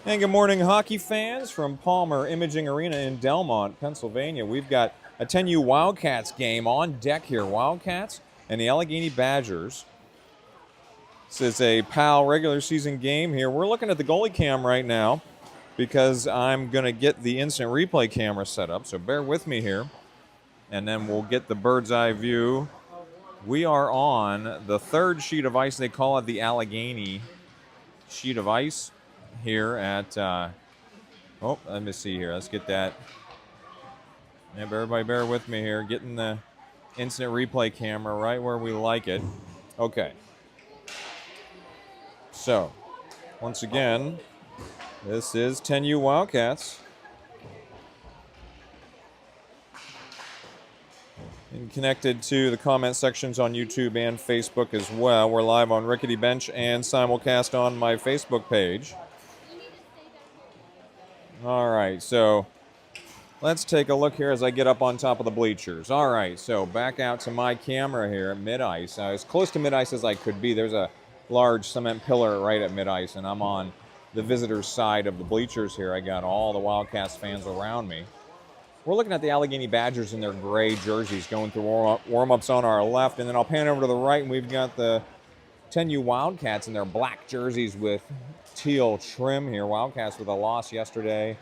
And good morning, hockey fans from Palmer Imaging Arena in Delmont, Pennsylvania. We've got a 10U Wildcats game on deck here. Wildcats and the Allegheny Badgers. This is a PAL regular season game here. We're looking at the goalie cam right now because I'm going to get the instant replay camera set up, so bear with me here. And then we'll get the bird's eye view. We are on the third sheet of ice. They call it the Allegheny sheet of ice here at, let me see here. Let's get that. Yep, everybody bear with me here. Getting the instant replay camera right where we like it. Okay. So, once again, this is 10U Wildcats. And connected to the comment sections on YouTube and Facebook as well. We're live on Rickety Bench and simulcast on my Facebook page. All right, so let's take a look here as I get up on top of the bleachers. All right, so back out to my camera here at mid-ice. As close to mid-ice as I could be. There's a large cement pillar right at mid-ice, and I'm on the visitors' side of the bleachers here. I got all the Wildcats fans around me. We're looking at the Allegheny Badgers in their gray jerseys going through warm-ups on our left, and then I'll pan over to the right, and we've got the 10U Wildcats in their black jerseys with teal trim here. Wildcats with a loss yesterday.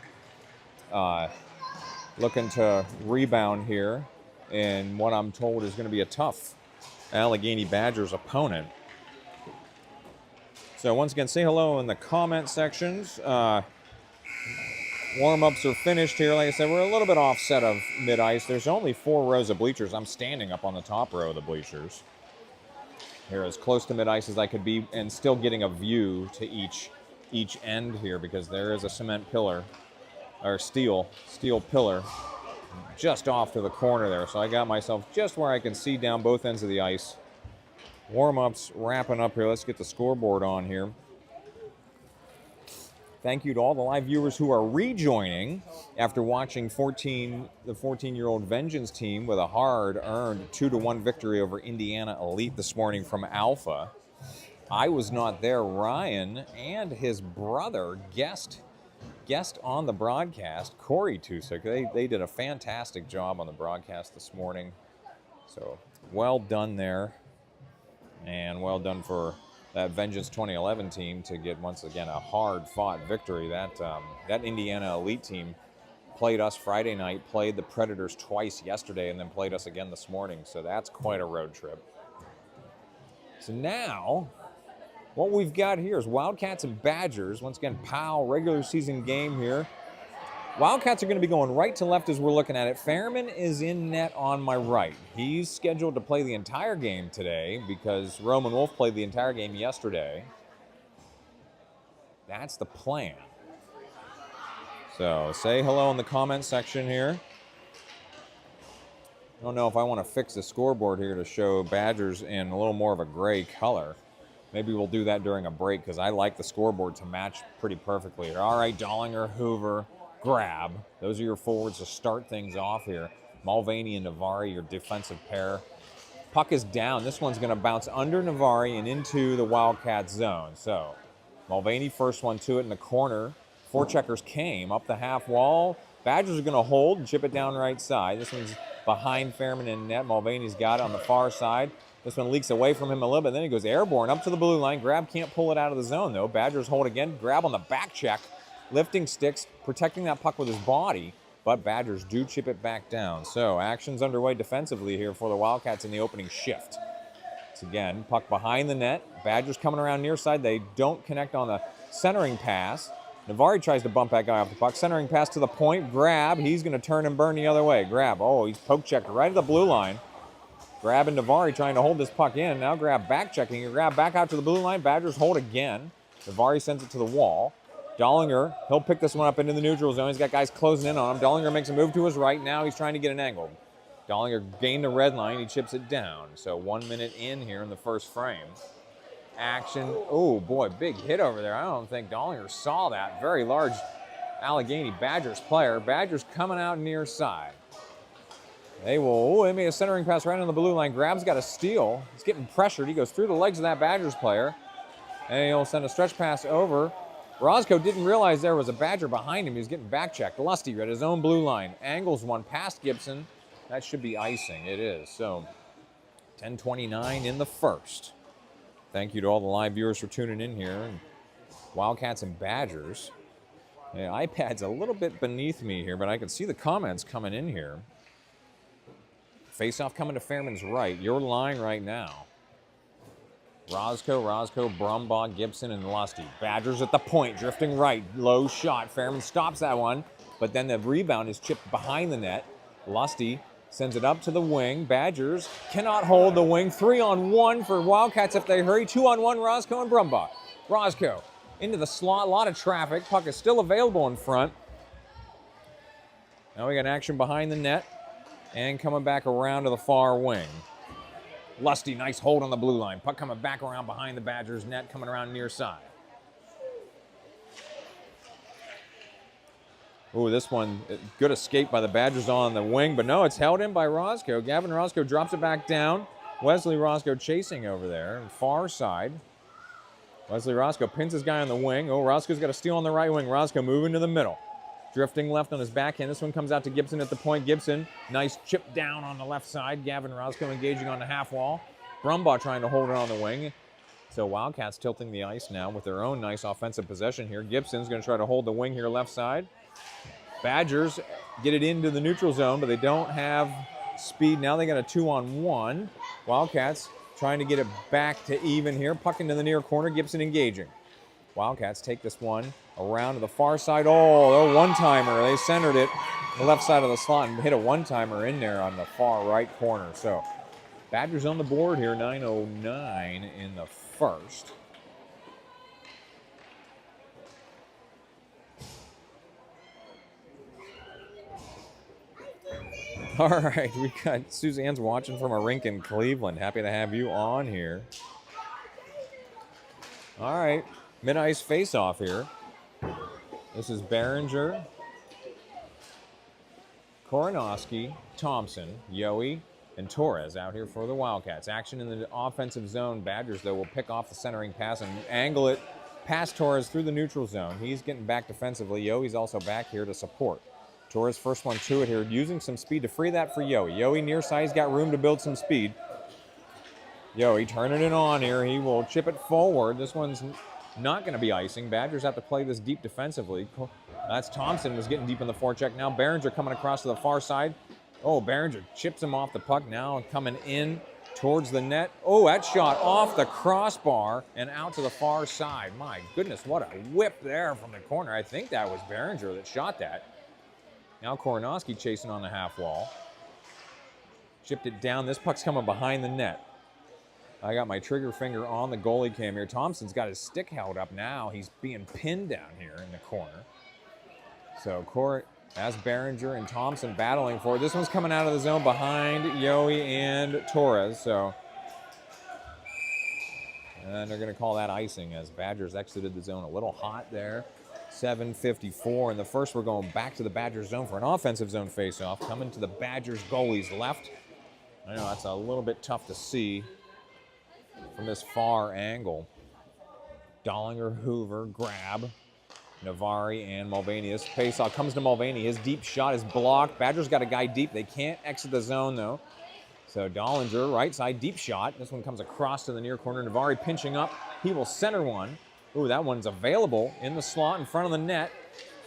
Looking to rebound here in what I'm told is going to be a tough Allegheny Badgers opponent. So once again, say hello in the comment sections. Warm-ups are finished here. Like I said, we're a little bit offset of mid-ice. There's only 4 rows of bleachers. I'm standing up on the top row of the bleachers. Here, as close to mid-ice as I could be, and still getting a view to each end here because there is a cement pillar, or steel pillar, just off to the corner there. So I got myself just where I can see down both ends of the ice. Warm-ups wrapping up here. Let's get the scoreboard on here. Thank you to all the live viewers who are rejoining after watching the 14-year-old Vengeance team with a hard-earned 2-1 victory over Indiana Elite this morning from Alpha. I was not there. Ryan and his brother guest on the broadcast, Corey Tusik. They did a fantastic job on the broadcast this morning. So well done there. And well done for that Vengeance 2011 team to get, once again, a hard-fought victory. That Indiana Elite team played us Friday night, played the Predators twice yesterday, and then played us again this morning. So that's quite a road trip. So now, what we've got here is Wildcats and Badgers. Once again, PAL regular season game here. Wildcats are going to be going right to left as we're looking at it. Fairman is in net on my right. He's scheduled to play the entire game today because Roman Wolf played the entire game yesterday. That's the plan. So say hello in the comment section here. I don't know if I want to fix the scoreboard here to show Badgers in a little more of a gray color. Maybe we'll do that during a break because I like the scoreboard to match pretty perfectly. All right, Dollinger, Hoover, Grab. Those are your forwards to start things off here. Mulvaney and Navari, your defensive pair. Puck is down. This one's going to bounce under Navari and into the Wildcats zone. So Mulvaney first one to it in the corner. Forecheckers came up the half wall. Badgers are going to hold and chip it down right side. This one's behind Fairman in net. Mulvaney's got it on the far side. This one leaks away from him a little bit. Then he goes airborne up to the blue line. Grab can't pull it out of the zone, though. Badgers hold again. Grab on the back check. Lifting sticks, protecting that puck with his body, but Badgers do chip it back down. So action's underway defensively here for the Wildcats in the opening shift. It's again, puck behind the net. Badgers coming around near side. They don't connect on the centering pass. Navari tries to bump that guy off the puck. Centering pass to the point. Grab. He's going to turn and burn the other way. Grab. Oh, he's poke checked right at the blue line. Grab and Navari trying to hold this puck in. Now Grab back checking. Grab back out to the blue line. Badgers hold again. Navari sends it to the wall. Dollinger, he'll pick this one up into the neutral zone. He's got guys closing in on him. Dollinger makes a move to his right. Now he's trying to get an angle. Dollinger gained the red line. He chips it down. So 1 minute in here in the first frame. Action. Oh, boy, big hit over there. I don't think Dollinger saw that. Very large Allegheny Badgers player. Badgers coming out near side. They made a centering pass right on the blue line. Grab's got a steal. He's getting pressured. He goes through the legs of that Badgers player. And he'll send a stretch pass over Roscoe didn't realize there was a Badger behind him. He was getting back checked. Lusty at his own blue line. Angles one past Gibson. That should be icing. It is. So 10:29 in the first. Thank you to all the live viewers for tuning in here. And Wildcats and Badgers. The iPad's a little bit beneath me here, but I can see the comments coming in here. Face-off coming to Fairman's right. Your line right now. Roscoe, Brumbaugh, Gibson, and Lusty. Badgers at the point, drifting right. Low shot. Fairman stops that one, but then the rebound is chipped behind the net. Lusty sends it up to the wing. Badgers cannot hold the wing. 3-on-1 for Wildcats if they hurry. 2-on-1, Roscoe and Brumbaugh. Roscoe into the slot. A lot of traffic. Puck is still available in front. Now we got action behind the net and coming back around to the far wing. Lusty, nice hold on the blue line. Puck coming back around behind the Badgers net, coming around near side. Ooh, this one, good escape by the Badgers on the wing, but no, it's held in by Roscoe. Gavin Roscoe drops it back down. Wesley Roscoe chasing over there, far side. Wesley Roscoe pins his guy on the wing. Oh, Roscoe's got a steal on the right wing. Roscoe moving to the middle. Drifting left on his backhand. This one comes out to Gibson at the point. Gibson, nice chip down on the left side. Gavin Roscoe engaging on the half wall. Brumbaugh trying to hold it on the wing. So Wildcats tilting the ice now with their own nice offensive possession here. Gibson's going to try to hold the wing here left side. Badgers get it into the neutral zone, but they don't have speed. Now they got a 2-on-1. Wildcats trying to get it back to even here. Puck into the near corner. Gibson engaging. Wildcats take this one around to the far side. Oh, a one-timer. They centered it the left side of the slot and hit a one-timer in there on the far right corner. So Badgers on the board here, 9:09 in the first. All right, we got Suzanne's watching from a rink in Cleveland. Happy to have you on here. All right. Mid-ice face-off here. This is Behringer, Koronowski, Thompson, Yohe, and Torres out here for the Wildcats. Action in the offensive zone. Badgers, though, will pick off the centering pass and angle it past Torres through the neutral zone. He's getting back defensively. Yohe's also back here to support. Torres first one to it here, using some speed to free that for Yohe. Yohe near side, he's got room to build some speed. Yohe turning it on here. He will chip it forward. This one's not going to be icing. Badgers have to play this deep defensively. That's Thompson was getting deep in the forecheck. Now Behringer coming across to the far side. Oh, Behringer chips him off the puck now coming in towards the net. Oh, that shot off the crossbar and out to the far side. My goodness, what a whip there from the corner. I think that was Behringer that shot that. Now Koronowski chasing on the half wall. Chipped it down. This puck's coming behind the net. I got my trigger finger on the goalie cam here. Thompson's got his stick held up now. He's being pinned down here in the corner. So as Behringer and Thompson battling for it. This one's coming out of the zone behind Yohe and Torres. And they're going to call that icing as Badgers exited the zone a little hot there. 7:54 in the first. We're going back to the Badgers zone for an offensive zone faceoff. Coming to the Badgers goalie's left. I know that's a little bit tough to see from this far angle. Dollinger, Hoover, grab. Navari and Mulvaney. This faceoff comes to Mulvaney. His deep shot is blocked. Badgers got a guy deep. They can't exit the zone though. So Dollinger, right side, deep shot. This one comes across to the near corner. Navari pinching up. He will center one. Ooh, that one's available in the slot in front of the net.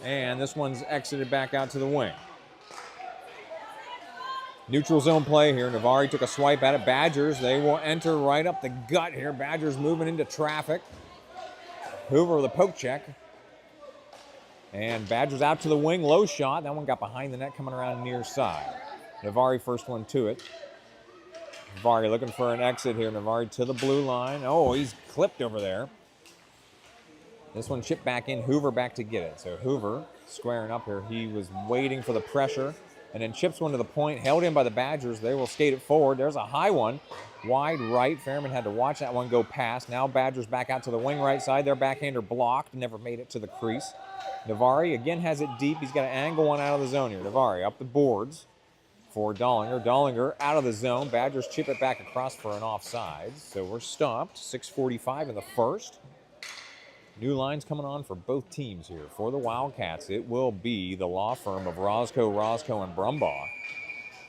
And this one's exited back out to the wing. Neutral zone play here. Navari took a swipe at it. Badgers, they will enter right up the gut here. Badgers moving into traffic. Hoover with a poke check. And Badgers out to the wing. Low shot. That one got behind the net coming around near side. Navari first one to it. Navari looking for an exit here. Navari to the blue line. Oh, he's clipped over there. This one chipped back in. Hoover back to get it. So Hoover squaring up here. He was waiting for the pressure and then chips one to the point. Held in by the Badgers. They will skate it forward. There's a high one. Wide right. Fairman had to watch that one go past. Now Badgers back out to the wing right side. Their backhander blocked. Never made it to the crease. Navari again has it deep. He's got to angle one out of the zone here. Navari up the boards for Dollinger. Dollinger out of the zone. Badgers chip it back across for an offside. So we're stopped. 6:45 in the first. New lines coming on for both teams here. For the Wildcats, it will be the law firm of Roscoe, and Brumbaugh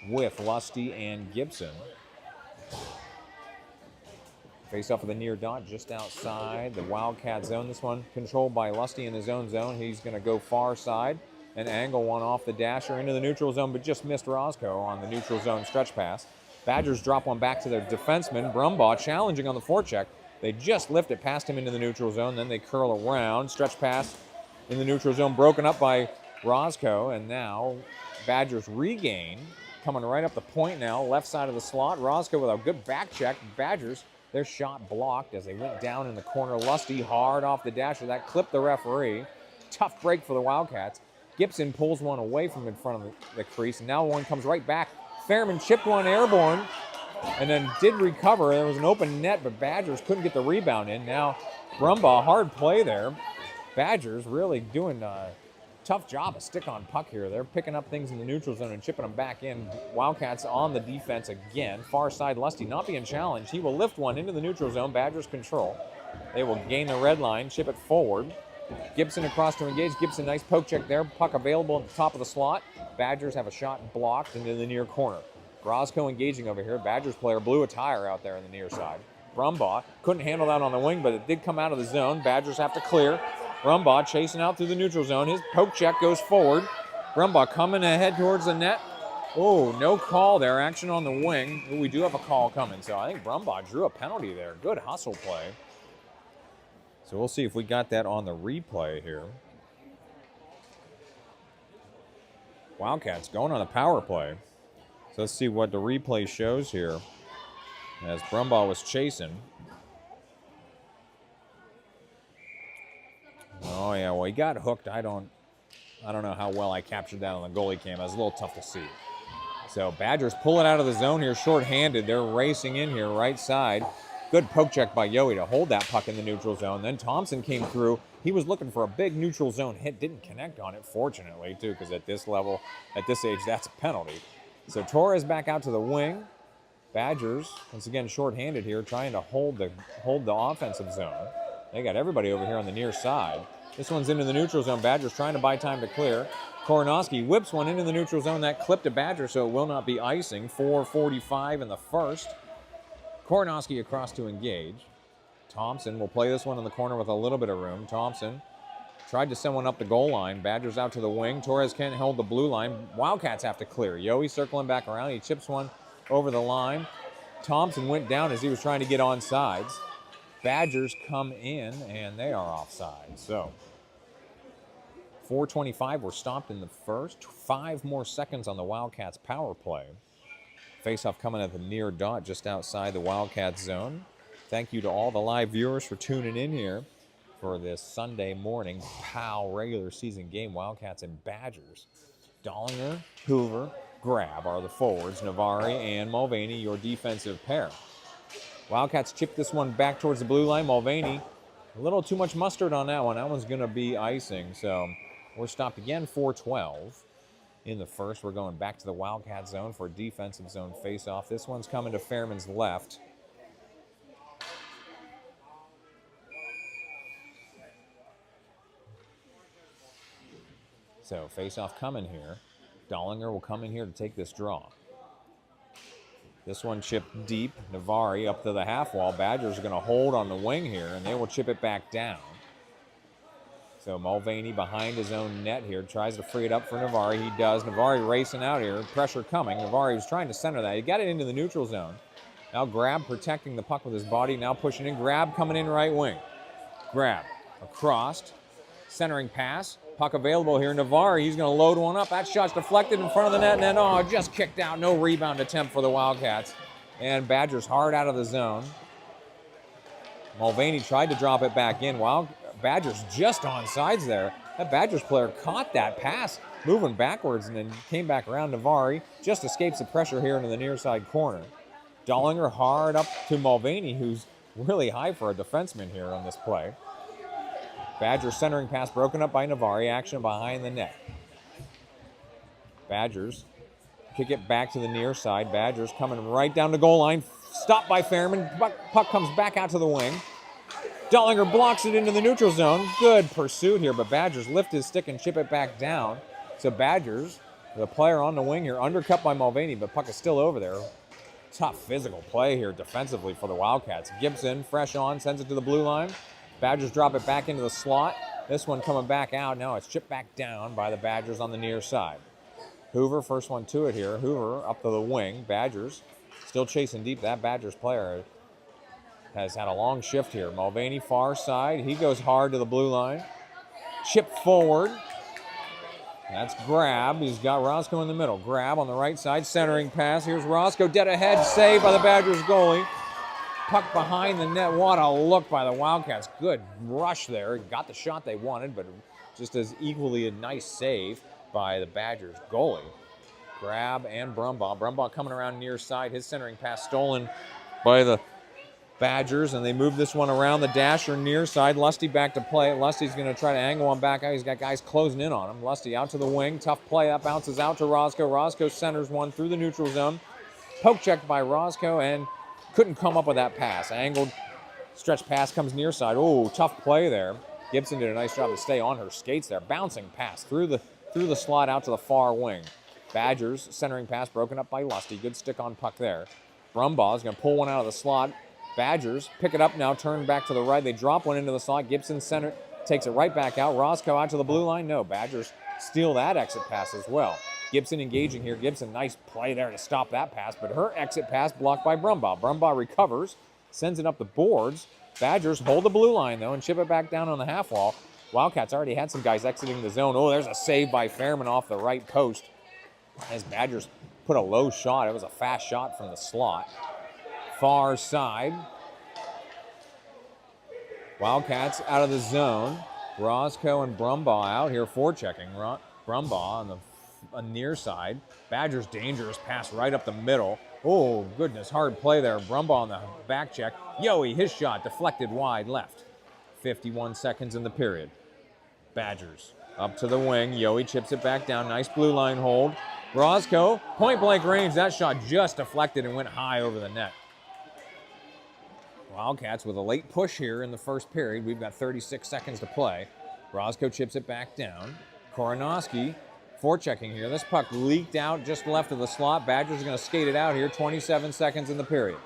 with Lusty and Gibson. Face off of the near dot just outside the Wildcat zone. This one controlled by Lusty in his own zone. He's going to go far side and angle one off the dasher into the neutral zone, but just missed Roscoe on the neutral zone stretch pass. Badgers drop one back to their defenseman. Brumbaugh challenging on the forecheck. They just lift it past him into the neutral zone, then they curl around. Stretch pass in the neutral zone, broken up by Roscoe, and now Badgers regain. Coming right up the point now, left side of the slot. Roscoe with a good back check. Badgers, their shot blocked as they went down in the corner. Lusty hard off the dasher. That clipped the referee. Tough break for the Wildcats. Gibson pulls one away from in front of the crease, and now one comes right back. Fairman chipped one airborne and then did recover. There was an open net, but Badgers couldn't get the rebound in. Now Brumbaugh, hard play there. Badgers really doing a tough job of stick on puck here. They're picking up things in the neutral zone and chipping them back in. Wildcats on the defense again. Far side, Lusty not being challenged. He will lift one into the neutral zone. Badgers control. They will gain the red line, chip it forward. Gibson across to engage. Gibson, nice poke check there. Puck available at the top of the slot. Badgers have a shot blocked into the near corner. Roscoe engaging over here. Badgers player blew a tire out there on the near side. Brumbaugh couldn't handle that on the wing, but it did come out of the zone. Badgers have to clear. Brumbaugh chasing out through the neutral zone. His poke check goes forward. Brumbaugh coming ahead towards the net. Oh, no call there. Action on the wing. Ooh, we do have a call coming, so I think Brumbaugh drew a penalty there. Good hustle play. So we'll see if we got that on the replay here. Wildcats going on a power play. So let's see what the replay shows here as Brumbaugh was chasing. Oh yeah, well he got hooked. I don't know how well I captured that on the goalie cam. It was a little tough to see. So Badgers pull it out of the zone here short-handed. They're racing in here right side. Good poke check by Yowie to hold that puck in the neutral zone. Then Thompson came through. He was looking for a big neutral zone hit. Didn't connect on it, fortunately, too, because at this level, at this age, that's a penalty. So Torres back out to the wing. Badgers, once again, short-handed here, trying to hold the offensive zone. They got everybody over here on the near side. This one's into the neutral zone. Badgers trying to buy time to clear. Koronowski whips one into the neutral zone. That clipped a Badger, so it will not be icing. 4:45 in the first. Koronowski across to engage. Thompson will play this one in the corner with a little bit of room. Thompson tried to send one up the goal line. Badgers out to the wing. Torres can't hold the blue line. Wildcats have to clear. Yowie circling back around. He chips one over the line. Thompson went down as he was trying to get on sides. Badgers come in, and they are offside. So 4:25 were stopped in the first. 5 more seconds on the Wildcats power play. Faceoff coming at the near dot just outside the Wildcats zone. Thank you to all the live viewers for tuning in here for this Sunday morning POW regular season game, Wildcats and Badgers. Dollinger, Hoover, Grab are the forwards. Navari and Mulvaney, your defensive pair. Wildcats chip this one back towards the blue line. Mulvaney, a little too much mustard on that one. That one's going to be icing. So we're stopped again, 4:12. In the first, we're going back to the Wildcat zone for a defensive zone face-off. This one's coming to Fairman's left. So face-off coming here. Dollinger will come in here to take this draw. This one chipped deep. Navari up to the half wall. Badgers are going to hold on the wing here, and they will chip it back down. So Mulvaney behind his own net here, tries to free it up for Navari. He does. Navari racing out here. Pressure coming. Navari was trying to center that. He got it into the neutral zone. Now Grab protecting the puck with his body. Now pushing in. Grab coming in right wing. Grab across. Centering pass. Puck available here. Navari, he's going to load one up. That shot's deflected in front of the net. And then, just kicked out. No rebound attempt for the Wildcats. And Badgers hard out of the zone. Mulvaney tried to drop it back in. Badgers just on sides there. That Badgers player caught that pass moving backwards and then came back around. Navari just escapes the pressure here into the near side corner. Dollinger hard up to Mulvaney, who's really high for a defenseman here on this play. Badgers centering pass broken up by Navari. Action behind the net. Badgers kick it back to the near side. Badgers coming right down the goal line. Stopped by Fairman. Puck comes back out to the wing. Dollinger blocks it into the neutral zone. Good pursuit here, but Badgers lift his stick and chip it back down. So Badgers, the player on the wing here, undercut by Mulvaney, but puck is still over there. Tough physical play here defensively for the Wildcats. Gibson, fresh on, sends it to the blue line. Badgers drop it back into the slot. This one coming back out. Now it's chipped back down by the Badgers on the near side. Hoover, first one to it here. Hoover up to the wing. Badgers still chasing deep. That Badgers player has had a long shift here. Mulvaney, far side. He goes hard to the blue line. Chip forward. That's Grab. He's got Roscoe in the middle. Grab on the right side. Centering pass. Here's Roscoe. Dead ahead. Saved by the Badgers goalie. Puck behind the net. What a look by the Wildcats. Good rush there. Got the shot they wanted, but just as equally a nice save by the Badgers goalie. Grab and Brumbaugh. Brumbaugh coming around near side. His centering pass stolen by the Badgers, and they move this one around the dasher near side. Lusty back to play. Lusty's going to try to angle one back out. He's got guys closing in on him. Lusty out to the wing. Tough play. That bounces out to Roscoe. Roscoe centers one through the neutral zone. Poke checked by Roscoe and couldn't come up with that pass. Angled stretch pass comes near side. Oh, tough play there. Gibson did a nice job to stay on her skates there. Bouncing pass through the slot out to the far wing. Badgers centering pass broken up by Lusty. Good stick on puck there. Brumbaugh is going to pull one out of the slot. Badgers pick it up now, turn back to the right. They drop one into the slot. Gibson center takes it right back out. Roscoe out to the blue line. No, Badgers steal that exit pass as well. Gibson engaging here. Gibson, nice play there to stop that pass, but her exit pass blocked by Brumbaugh. Brumbaugh recovers, sends it up the boards. Badgers hold the blue line, though, and chip it back down on the half wall. Wildcats already had some guys exiting the zone. Oh, there's a save by Fairman off the right post as Badgers put a low shot. It was a fast shot from the slot. Far side. Wildcats out of the zone. Roscoe and Brumbaugh out here forechecking. Brumbaugh on the near side. Badgers dangerous pass right up the middle. Oh, goodness, hard play there. Brumbaugh on the back check. Yoey, his shot deflected wide left. 51 seconds in the period. Badgers up to the wing. Yoey chips it back down. Nice blue line hold. Roscoe, point blank range. That shot just deflected and went high over the net. Wildcats with a late push here in the first period. We've got 36 seconds to play. Roscoe chips it back down. Koronowski forechecking here. This puck leaked out just left of the slot. Badgers are going to skate it out here. 27 seconds in the period.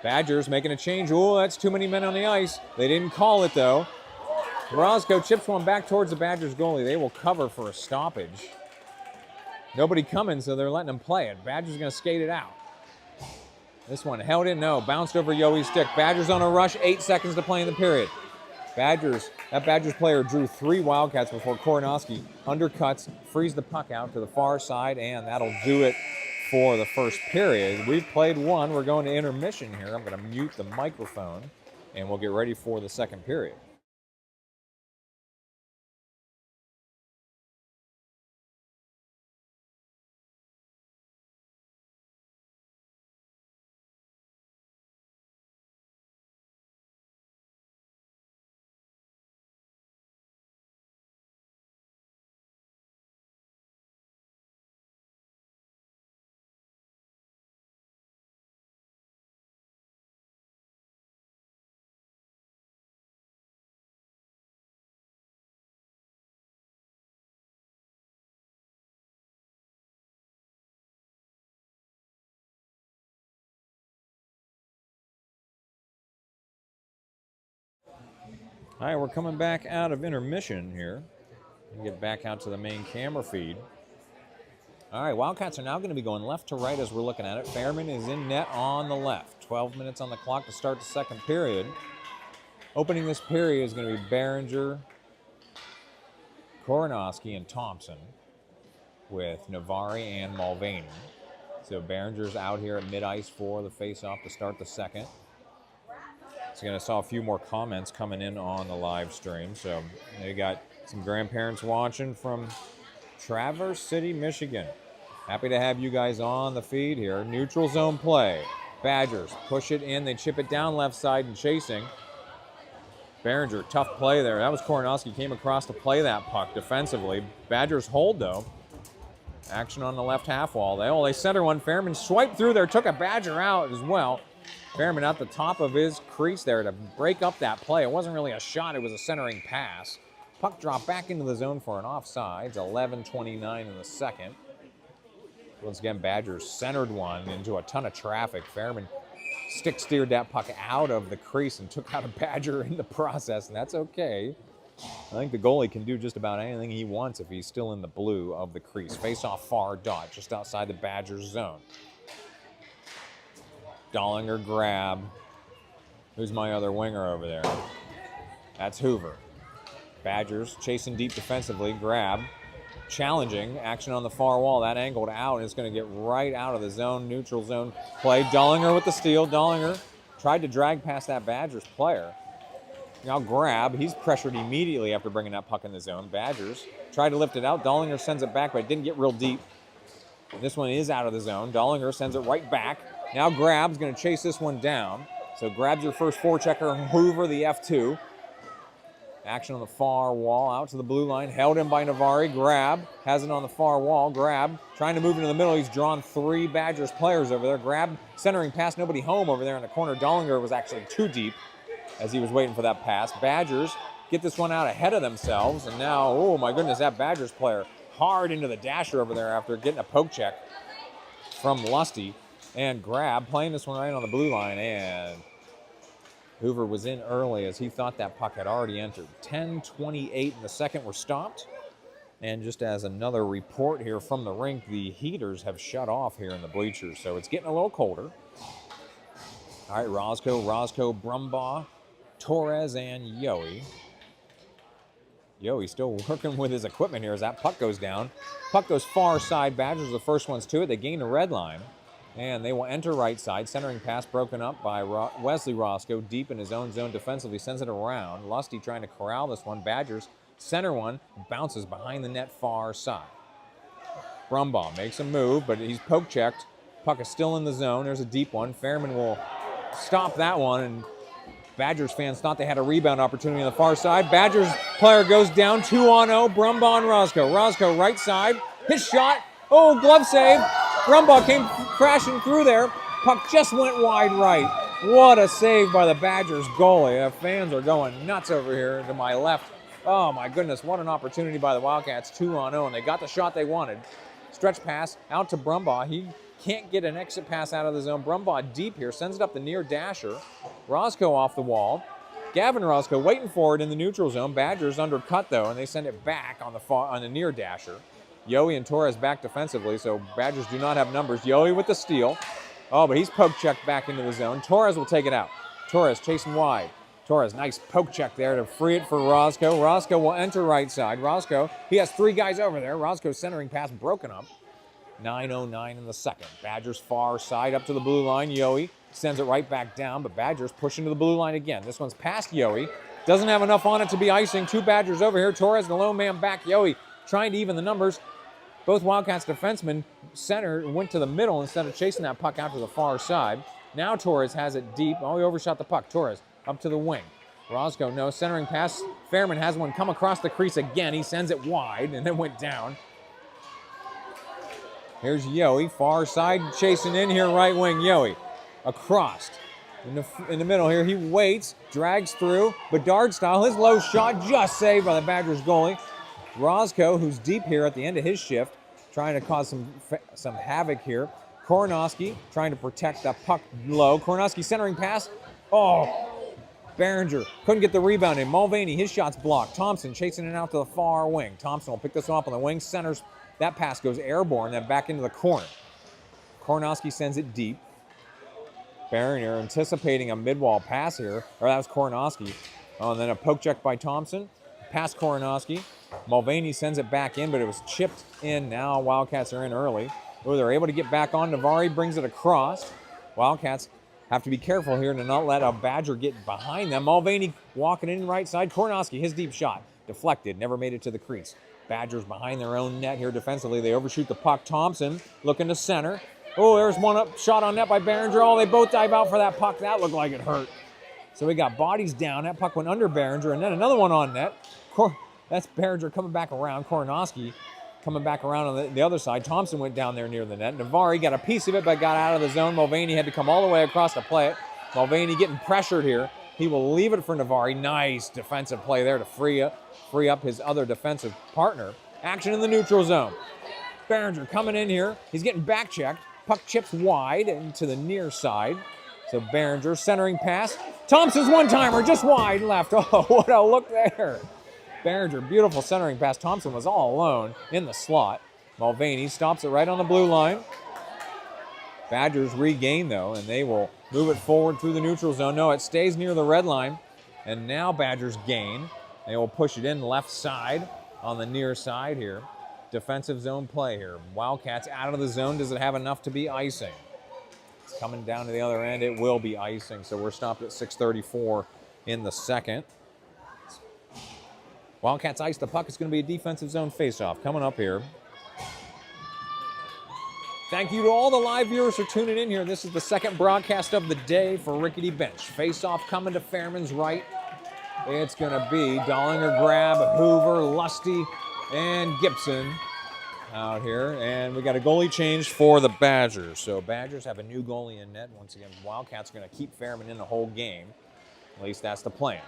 Badgers making a change. Oh, that's too many men on the ice. They didn't call it, though. Roscoe chips one back towards the Badgers goalie. They will cover for a stoppage. Nobody coming, so they're letting them play it. Badgers are going to skate it out. This one held in, no. Bounced over Yoey's stick. Badgers on a rush. 8 seconds to play in the period. That Badgers player drew 3 Wildcats before Koronowski undercuts, frees the puck out to the far side, and that'll do it for the first period. We've played one. We're going to intermission here. I'm going to mute the microphone, and we'll get ready for the second period. All right, we're coming back out of intermission here. We get back out to the main camera feed. All right, Wildcats are now going to be going left to right as we're looking at it. Fairman is in net on the left. 12 minutes on the clock to start the second period. Opening this period is going to be Behringer, Koronowski, and Thompson with Navari and Mulvaney. So Behringer's out here at mid-ice for the face-off to start the second. So I saw a few more comments coming in on the live stream. So they got some grandparents watching from Traverse City, Michigan. Happy to have you guys on the feed here. Neutral zone play. Badgers push it in. They chip it down left side and chasing. Behringer, tough play there. That was Koronowski, came across to play that puck defensively. Badgers hold, though. Action on the left half wall. They center one. Fairman swiped through there, took a Badger out as well. Fairman at the top of his crease there to break up that play. It wasn't really a shot, it was a centering pass. Puck dropped back into the zone for an offsides. 11:29 in the second. Once again, Badgers centered one into a ton of traffic. Fairman stick steered that puck out of the crease and took out a Badger in the process, and that's okay. I think the goalie can do just about anything he wants if he's still in the blue of the crease. Face off far dot, just outside the Badgers zone. Dollinger grab. Who's my other winger over there? That's Hoover. Badgers chasing deep defensively, grab. Challenging, action on the far wall, that angled out, and it's going to get right out of the zone, neutral zone play. Dollinger with the steal. Dollinger tried to drag past that Badgers player. Now grab, he's pressured immediately after bringing that puck in the zone. Badgers tried to lift it out. Dollinger sends it back, but it didn't get real deep. This one is out of the zone. Dollinger sends it right back. Now grab's going to chase this one down. So grab's your first forechecker. Hoover, the F2. Action on the far wall, out to the blue line, held in by Navari. Grab, has it on the far wall. Grab, trying to move into the middle. He's drawn 3 Badgers players over there. Grab, centering pass, nobody home over there in the corner. Dollinger was actually too deep as he was waiting for that pass. Badgers get this one out ahead of themselves, and now, oh my goodness, that Badgers player hard into the dasher over there after getting a poke check from Lusty. And Grab playing this one right on the blue line, and Hoover was in early as he thought that puck had already entered. 10:28 in the second were stopped. And just as another report here from the rink, the heaters have shut off here in the bleachers, so it's getting a little colder. All right, Roscoe, Brumbaugh, Torres, and Yohe. Yohe still working with his equipment here as that puck goes down. Puck goes far side. Badgers are the first ones to it. They gain the red line. And they will enter right side. Centering pass broken up by Wesley Roscoe. Deep in his own zone defensively. Sends it around. Lusty trying to corral this one. Badgers center one. Bounces behind the net far side. Brumbaugh makes a move, but he's poke checked. Puck is still in the zone. There's a deep one. Fairman will stop that one. And Badgers fans thought they had a rebound opportunity on the far side. Badgers player goes down. 2-on-0. Brumbaugh and Roscoe. Roscoe right side. His shot. Oh, glove save. Brumbaugh came crashing through there. Puck just went wide right. What a save by the Badgers goalie. The fans are going nuts over here to my left. Oh my goodness, what an opportunity by the Wildcats. 2-on-0, and they got the shot they wanted. Stretch pass out to Brumbaugh. He can't get an exit pass out of the zone. Brumbaugh deep here, sends it up the near dasher. Roscoe off the wall. Gavin Roscoe waiting for it in the neutral zone. Badgers undercut though, and they send it back on the near dasher. Yohe and Torres back defensively, so Badgers do not have numbers. Yohe with the steal. Oh, but he's poke checked back into the zone. Torres will take it out. Torres chasing wide. Torres, nice poke check there to free it for Roscoe. Roscoe will enter right side. Roscoe, he has 3 guys over there. Roscoe's centering pass broken up. 9:09 in the second. Badgers far side up to the blue line. Yohe sends it right back down, but Badgers pushing to the blue line again. This one's past Yohe. Doesn't have enough on it to be icing. 2 Badgers over here. Torres, the lone man back. Yohe trying to even the numbers. Both Wildcats defensemen center went to the middle instead of chasing that puck out to the far side. Now Torres has it deep. Oh, he overshot the puck. Torres up to the wing. Roscoe, no centering pass. Fairman has one come across the crease again. He sends it wide and then went down. Here's Yohe, far side, chasing in here, right wing. Yohe across. In the middle here, he waits, drags through. Bedard style, his low shot just saved by the Badgers goalie. Roscoe, who's deep here at the end of his shift, trying to cause some havoc here. Koronowski trying to protect the puck low. Koronowski centering pass. Oh, Behringer couldn't get the rebound in. Mulvaney, his shot's blocked. Thompson chasing it out to the far wing. Thompson will pick this one up on the wing. Centers. That pass goes airborne, then back into the corner. Koronowski sends it deep. Behringer anticipating a mid-wall pass here. Or that was Koronowski. Oh, and then a poke check by Thompson. Past Koronowski. Mulvaney sends it back in, but it was chipped in. Now Wildcats are in early. Oh, they're able to get back on. Navari brings it across. Wildcats have to be careful here to not let a Badger get behind them. Mulvaney walking in right side. Koronowski, his deep shot. Deflected, never made it to the crease. Badgers behind their own net here defensively. They overshoot the puck. Thompson looking to center. Oh, there's one up shot on net by Behringer. Oh, they both dive out for that puck. That looked like it hurt. So we got bodies down. That puck went under Behringer, and then another one on net. That's Behringer coming back around. Koronowski coming back around on the other side. Thompson went down there near the net. Navari got a piece of it, but got out of the zone. Mulvaney had to come all the way across to play it. Mulvaney getting pressured here. He will leave it for Navari. Nice defensive play there to free up his other defensive partner. Action in the neutral zone. Behringer coming in here. He's getting back checked. Puck chips wide into the near side. So Behringer centering pass. Thompson's one-timer just wide left. Oh, what a look there. Behringer, beautiful centering pass. Thompson was all alone in the slot. Mulvaney stops it right on the blue line. Badgers regain, though, and they will move it forward through the neutral zone. No, it stays near the red line, and now Badgers gain. They will push it in left side on the near side here. Defensive zone play here. Wildcats out of the zone. Does it have enough to be icing? It's coming down to the other end. It will be icing, so we're stopped at 6:34 in the second. Wildcats ice the puck. It's going to be a defensive zone faceoff coming up here. Thank you to all the live viewers for tuning in here. This is the second broadcast of the day for Rickety Bench. Face-off coming to Fairman's right. It's going to be Dollinger, Grab, Hoover, Lusty, and Gibson out here. And we got a goalie change for the Badgers. So Badgers have a new goalie in net. Once again, Wildcats are going to keep Fairman in the whole game. At least that's the plan.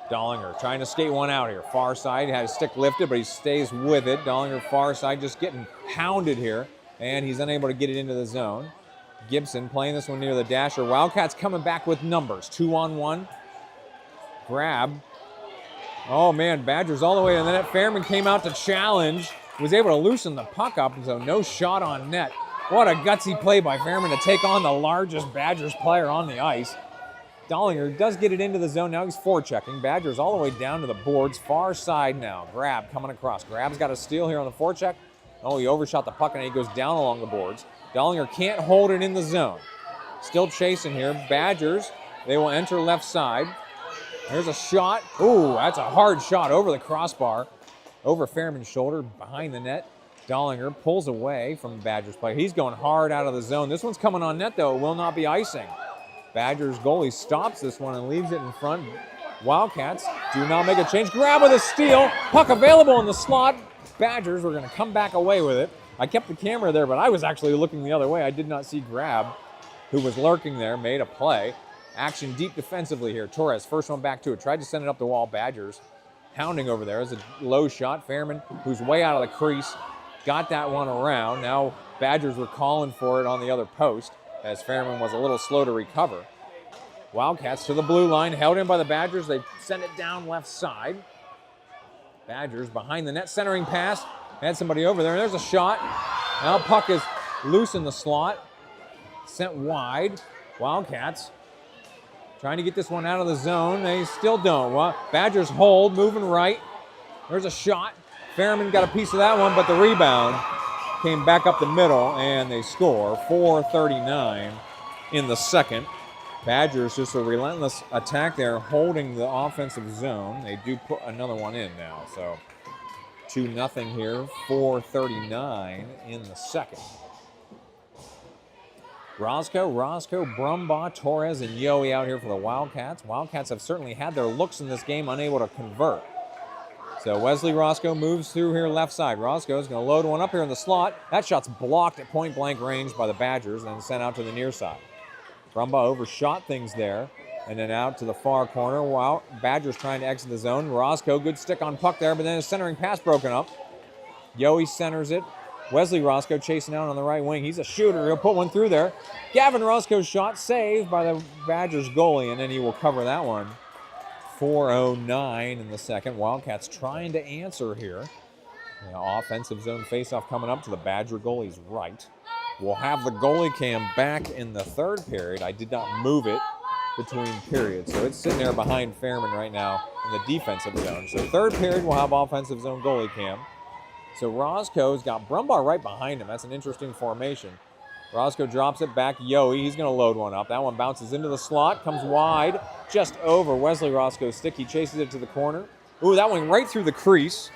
Dollinger trying to skate one out here. Far side, had his stick lifted, but he stays with it. Dollinger far side just getting hounded here. And he's unable to get it into the zone. Gibson playing this one near the dasher. Wildcats coming back with numbers. 2-on-1. Grab. Oh, man, Badgers all the way to the net. Fairman came out to challenge. Was able to loosen the puck up, so no shot on net. What a gutsy play by Fairman to take on the largest Badgers player on the ice. Dollinger does get it into the zone. Now he's forechecking. Badgers all the way down to the boards. Far side now. Grab coming across. Grab's got a steal here on the forecheck. Oh, he overshot the puck and he goes down along the boards. Dollinger can't hold it in the zone. Still chasing here. Badgers, they will enter left side. There's a shot. Ooh, that's a hard shot over the crossbar. Over Fairman's shoulder, behind the net. Dollinger pulls away from the Badgers player. He's going hard out of the zone. This one's coming on net, though. It will not be icing. Badgers goalie stops this one and leaves it in front. Wildcats do not make a change. Grab with a steal. Puck available in the slot. Badgers were going to come back away with it. I kept the camera there, but I was actually looking the other way. I did not see Grab, who was lurking there, made a play. Action deep defensively here. Torres, first one back to it. Tried to send it up the wall. Badgers hounding over there. It's a low shot. Fairman, who's way out of the crease, got that one around. Now Badgers were calling for it on the other post as Fairman was a little slow to recover. Wildcats to the blue line, held in by the Badgers. They send it down left side. Badgers behind the net, centering pass. Had somebody over there, and there's a shot. Now puck is loose in the slot. Sent wide. Wildcats trying to get this one out of the zone. They still don't. Well, Badgers hold, moving right. There's a shot. Fairman got a piece of that one, but the rebound came back up the middle, and they score. 4:39 in the second. Badgers just a relentless attack there, holding the offensive zone. They do put another one in now, so 2-0 here, 4:39 in the second. Roscoe, Brumbaugh, Torres, and Yohe out here for the Wildcats. Wildcats have certainly had their looks in this game, unable to convert. So Wesley Roscoe moves through here left side. Roscoe's going to load one up here in the slot. That shot's blocked at point-blank range by the Badgers and then sent out to the near side. Brumbaugh overshot things there, and then out to the far corner. Wow, Badgers trying to exit the zone. Roscoe, good stick on puck there, but then his centering pass broken up. Yohe centers it. Wesley Roscoe chasing out on the right wing. He's a shooter. He'll put one through there. Gavin Roscoe's shot saved by the Badgers goalie, and then he will cover that one. 4:09 in the second. Wildcats trying to answer here. The offensive zone faceoff coming up to the Badger goalie's right. We'll have the goalie cam back in the third period. I did not move it between periods, so it's sitting there behind Fairman right now in the defensive zone. So third period, we'll have offensive zone goalie cam. So Roscoe's got Brumbaugh right behind him. That's an interesting formation. Roscoe drops it back. Yohe, he's going to load one up. That one bounces into the slot, comes wide, just over Wesley Roscoe's stick. He chases it to the corner. Ooh, that went right through the crease.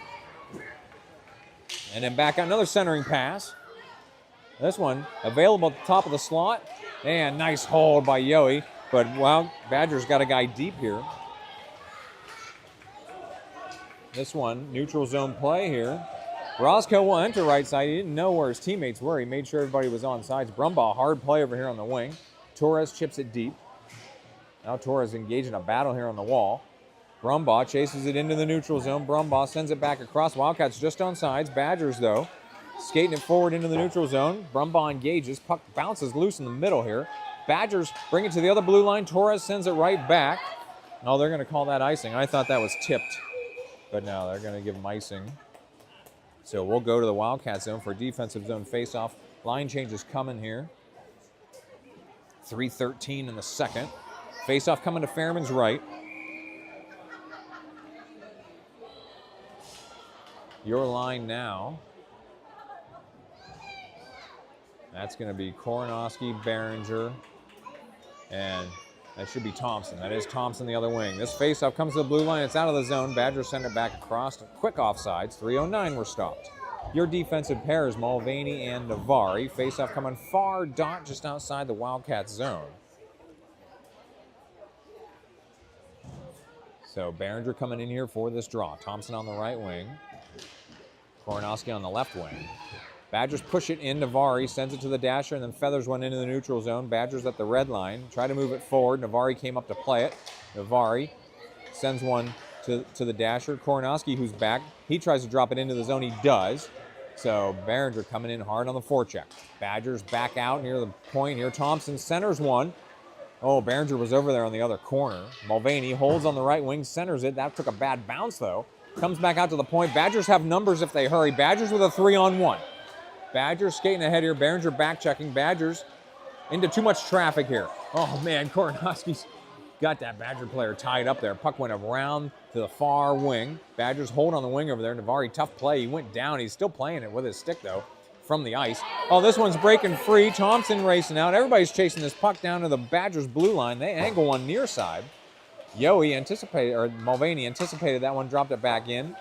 And then back out, another centering pass. This one available at the top of the slot. And nice hold by Yohe. But, well, Badgers got a guy deep here. This one, neutral zone play here. Roscoe will enter right side. He didn't know where his teammates were. He made sure everybody was on sides. Brumbaugh, hard play over here on the wing. Torres chips it deep. Now Torres engaged in a battle here on the wall. Brumbaugh chases it into the neutral zone. Brumbaugh sends it back across. Wildcats just on sides. Badgers, though, skating it forward into the neutral zone. Brumbaugh engages. Puck bounces loose in the middle here. Badgers bring it to the other blue line. Torres sends it right back. Oh, they're going to call that icing. I thought that was tipped, but no, they're going to give them icing. So we'll go to the Wildcat zone for defensive zone faceoff. Line change is coming here. 3:13 in the second. Faceoff coming to Fairman's right. Your line now. That's going to be Koronowski, Behringer, and that should be Thompson. That is Thompson the other wing. This faceoff comes to the blue line. It's out of the zone. Badgers send it back across. Quick offsides. 3:09 were stopped. Your defensive pair is Mulvaney and Navari. Faceoff coming far dot just outside the Wildcat zone. So Behringer coming in here for this draw. Thompson on the right wing. Koronowski on the left wing. Badgers push it in. Navari sends it to the dasher and then feathers one into the neutral zone. Badgers at the red line. Try to move it forward. Navari came up to play it. Navari sends one to the dasher. Koronowski, who's back, he tries to drop it into the zone. He does. So Behringer coming in hard on the forecheck. Badgers back out near the point here. Thompson centers one. Oh, Behringer was over there on the other corner. Mulvaney holds on the right wing, centers it. That took a bad bounce, though. Comes back out to the point. Badgers have numbers if they hurry. Badgers with a 3-on-1. Badgers skating ahead here. Behringer back checking. Badgers into too much traffic here. Oh, man, Koronowski's got that Badger player tied up there. Puck went around to the far wing. Badgers hold on the wing over there. Navari, tough play. He went down. He's still playing it with his stick, though, from the ice. Oh, this one's breaking free. Thompson racing out. Everybody's chasing this puck down to the Badgers' blue line. They angle one near side. Mulvaney anticipated that one, dropped it back in.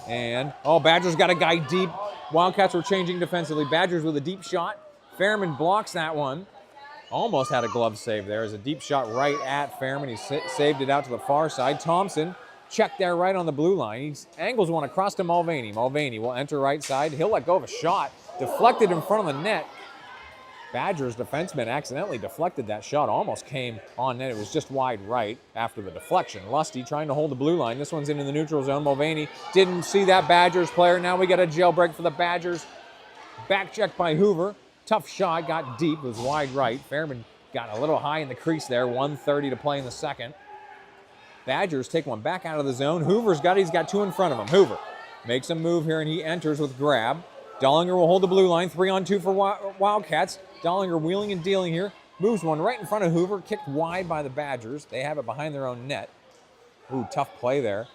And, Badgers got a guy deep. Wildcats were changing defensively. Badgers with a deep shot. Fairman blocks that one. Almost had a glove save there. As a deep shot right at Fairman. He saved it out to the far side. Thompson checked there right on the blue line. He angles one across to Mulvaney. Mulvaney will enter right side. He'll let go of a shot. Deflected in front of the net. Badgers defenseman accidentally deflected that shot. Almost came on net. It was just wide right after the deflection. Lusty trying to hold the blue line. This one's into the neutral zone. Mulvaney didn't see that Badgers player. Now we got a jailbreak for the Badgers. Back check by Hoover. Tough shot. Got deep. It was wide right. Fairman got a little high in the crease there. 1:30 to play in the second. Badgers take one back out of the zone. He's got two in front of him. Hoover makes a move here and he enters with grab. Dollinger will hold the blue line. 3-on-2 for Wildcats. Dollinger wheeling and dealing here. Moves one right in front of Hoover. Kicked wide by the Badgers. They have it behind their own net. Ooh, tough play there.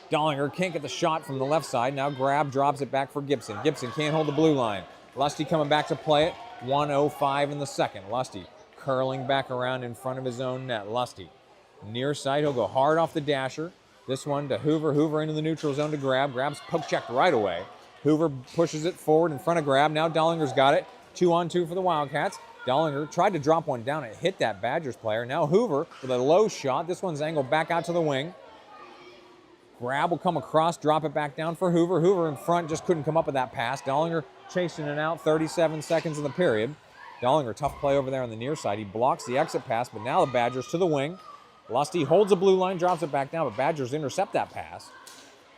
Dollinger can't get the shot from the left side. Now grab, drops it back for Gibson. Gibson can't hold the blue line. Lusty coming back to play it. 1:05 in the second. Lusty curling back around in front of his own net. Lusty near side. He'll go hard off the dasher. This one to Hoover. Hoover into the neutral zone to grab. Grab's poke checked right away. Hoover pushes it forward in front of grab. Now Dollinger's got it. 2-on-2 for the Wildcats. Dollinger tried to drop one down. It hit that Badgers player. Now Hoover with a low shot. This one's angled back out to the wing. Grab will come across, drop it back down for Hoover. Hoover in front just couldn't come up with that pass. Dollinger chasing it out. 37 seconds in the period. Dollinger, tough play over there on the near side. He blocks the exit pass, but now the Badgers to the wing. Lusty holds the blue line, drops it back down, but Badgers intercept that pass.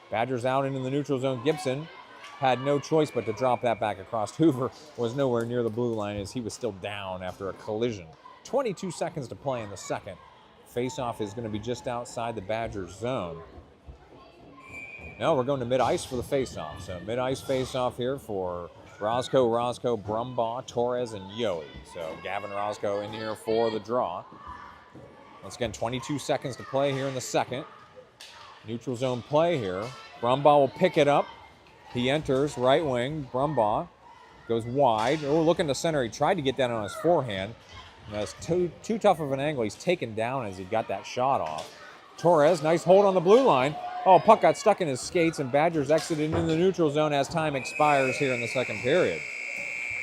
Badgers out into the neutral zone. Gibson had no choice but to drop that back across. Hoover was nowhere near the blue line as he was still down after a collision. 22 seconds to play in the second. Face-off is going to be just outside the Badgers zone. No, we're going to mid-ice for the face-off. So mid-ice face-off here for Roscoe, Brumbaugh, Torres, and Yohe. So Gavin Roscoe in here for the draw. Once again, 22 seconds to play here in the second. Neutral zone play here. Brumbaugh will pick it up. He enters right wing. Brumbaugh goes wide. Oh, looking to center. He tried to get that on his forehand. That's too tough of an angle. He's taken down as he got that shot off. Torres, nice hold on the blue line. Oh, puck got stuck in his skates, and Badgers exited into the neutral zone as time expires here in the second period.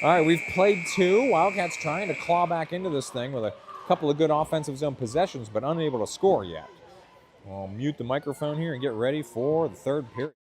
All right, we've played two. Wildcats trying to claw back into this thing with a couple of good offensive zone possessions, but unable to score yet. I'll mute the microphone here and get ready for the third period.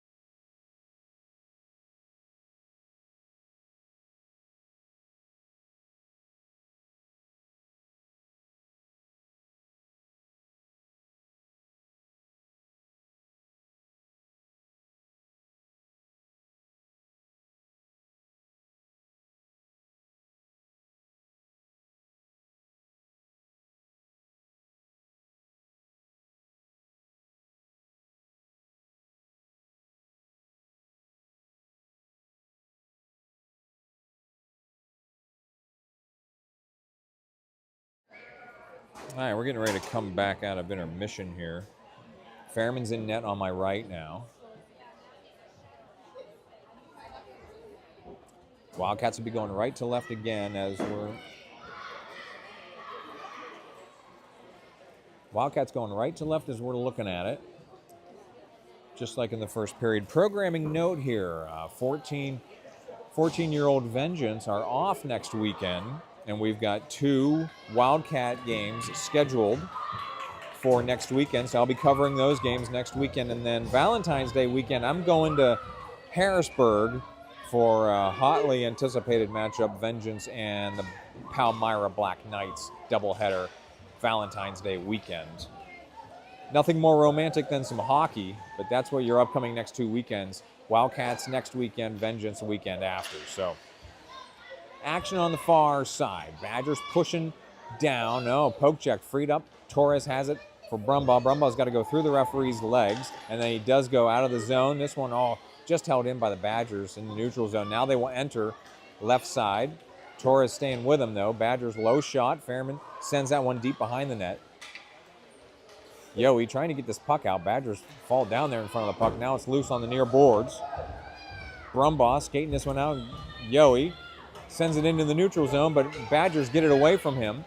All right, we're getting ready to come back out of intermission here. Fairman's in net on my right now. Wildcats will be going right to left again as we're... Wildcats going right to left as we're looking at it. Just like in the first period. Programming note here, 14-year-old Vengeance are off next weekend, and we've got 2 Wildcat games scheduled for next weekend, so I'll be covering those games next weekend. And then Valentine's Day weekend, I'm going to Harrisburg for a hotly anticipated matchup, Vengeance and the Palmyra Black Knights doubleheader Valentine's Day weekend. Nothing more romantic than some hockey, but that's what your upcoming next 2 weekends. Wildcats next weekend, Vengeance the weekend after. So action on the far side. Badgers pushing down. No, poke check freed up. Torres has it for Brumbaugh. Brumbaugh's got to go through the referee's legs, and then he does go out of the zone. This one all just held in by the Badgers in the neutral zone. Now they will enter left side. Torres staying with him, though. Badgers low shot. Fairman sends that one deep behind the net. Yohe trying to get this puck out. Badgers fall down there in front of the puck. Now it's loose on the near boards. Brumbaugh skating this one out. Yohe sends it into the neutral zone, but Badgers get it away from him.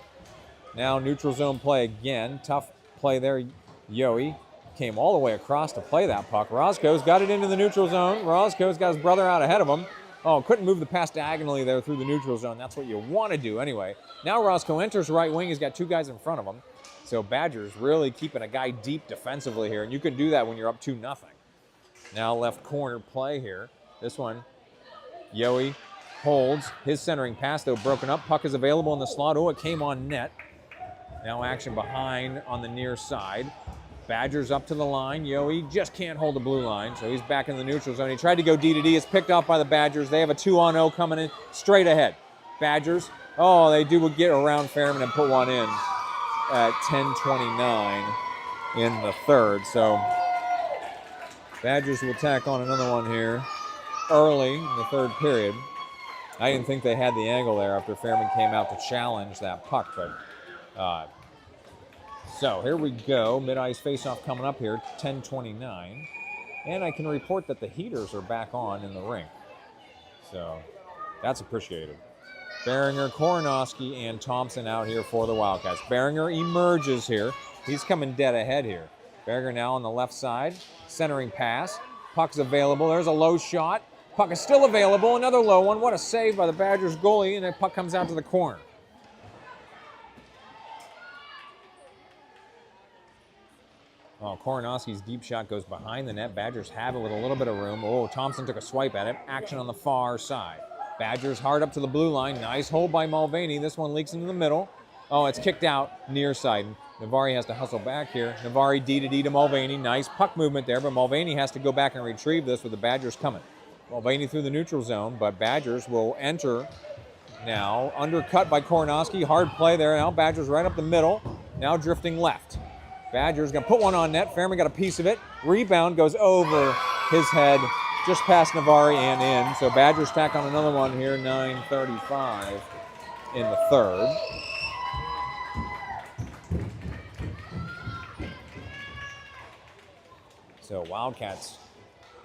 Now neutral zone play again. Tough play there. Yohe came all the way across to play that puck. Roscoe's got it into the neutral zone. Roscoe's got his brother out ahead of him. Oh, couldn't move the pass diagonally there through the neutral zone. That's what you want to do anyway. Now Roscoe enters right wing. He's got 2 guys in front of him. So Badgers really keeping a guy deep defensively here, and you can do that when you're up 2-0. Now left corner play here. This one, Yohe holds. His centering pass, though, broken up. Puck is available in the slot. Oh, it came on net. Now action behind on the near side. Badgers up to the line. Yohe just can't hold the blue line, so he's back in the neutral zone. He tried to go D to D. It's picked off by the Badgers. They have a 2-on-0 coming in straight ahead. Badgers, oh, they do get around Fairman and put one in at 10:29 in the third. So Badgers will tack on another one here early in the third period. I didn't think they had the angle there after Fairman came out to challenge that puck, but so here we go. Mid-ice face-off coming up here, 10:29. And I can report that the heaters are back on in the rink. So that's appreciated. Beringer, Koronowski, and Thompson out here for the Wildcats. Beringer emerges here. He's coming dead ahead here. Beringer now on the left side. Centering pass. Puck's available. There's a low shot. Puck is still available. Another low one. What a save by the Badgers goalie. And the puck comes out to the corner. Oh, Koronowski's deep shot goes behind the net. Badgers have it with a little bit of room. Oh, Thompson took a swipe at it. Action on the far side. Badgers hard up to the blue line. Nice hold by Mulvaney. This one leaks into the middle. Oh, it's kicked out near side. Navari has to hustle back here. Navari D to D to Mulvaney. Nice puck movement there, but Mulvaney has to go back and retrieve this with the Badgers coming. Mulvaney through the neutral zone, but Badgers will enter now. Undercut by Koronowski. Hard play there. Now Badgers right up the middle. Now drifting left. Badgers going to put one on net. Fairman got a piece of it. Rebound goes over his head, just past Navari and in. So Badgers tack on another one here, 9:35 in the third. So Wildcats